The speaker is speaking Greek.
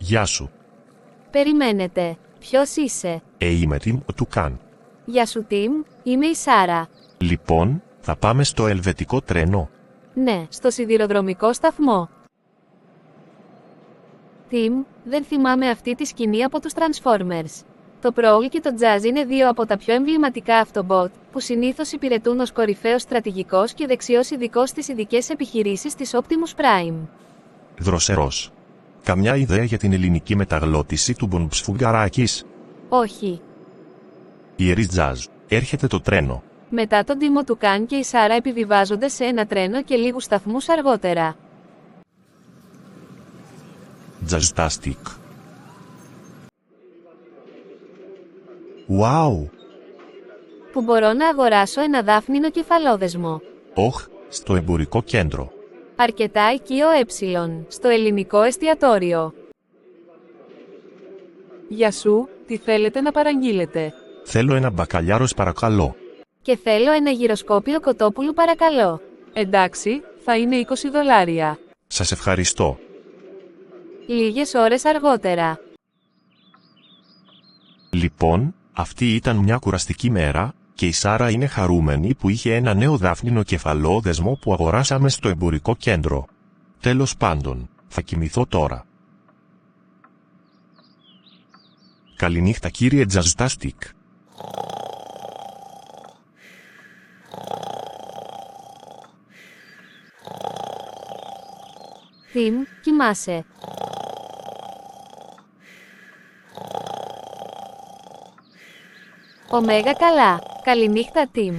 Γεια σου. Περιμένετε. Ποιος είσαι? Είμαι Tim ο Τουκάν. Γεια σου Τιμ, είμαι η Σάρα. Λοιπόν, θα πάμε στο ελβετικό τρένο. Ναι, στο σιδηροδρομικό σταθμό. Τιμ, δεν θυμάμαι αυτή τη σκηνή από τους Transformers. Το Prowl και το Jazz είναι δύο από τα πιο εμβληματικά Autobot, που συνήθως υπηρετούν ως κορυφαίος στρατηγικός και δεξιός ειδικός στις ειδικές επιχειρήσεις της Optimus Prime. Δροσερός. Καμιά ιδέα για την ελληνική μεταγλώτηση του Μπομπσφουγγαράκης? Όχι. Ιερής Jazz, έρχεται το τρένο. Μετά τον Τίμο του Καν και η Σάρα επιβιβάζονται σε ένα τρένο και λίγους σταθμούς αργότερα. Jazztastic. Wow! Που μπορώ να αγοράσω ένα δάφνινο κεφαλόδεσμο. Όχ, στο εμπορικό κέντρο. Αρκετά οικείο στο ελληνικό εστιατόριο. Γεια σου, τι θέλετε να παραγγείλετε? Θέλω ένα μπακαλιάρος παρακαλώ. Και θέλω ένα γυροσκόπιο κοτόπουλου παρακαλώ. Εντάξει, θα είναι $20. Σας ευχαριστώ. Λίγες ώρες αργότερα. Λοιπόν, αυτή ήταν μια κουραστική μέρα, και η Σάρα είναι χαρούμενη που είχε ένα νέο δάφνινο κεφαλόδεσμο που αγοράσαμε στο εμπορικό κέντρο. Τέλος πάντων, θα κοιμηθώ τώρα. Καληνύχτα κύριε Jazztastic. Τιμ, κοιμάσαι. Ωμέγα καλά. Καληνύχτα Τιμ.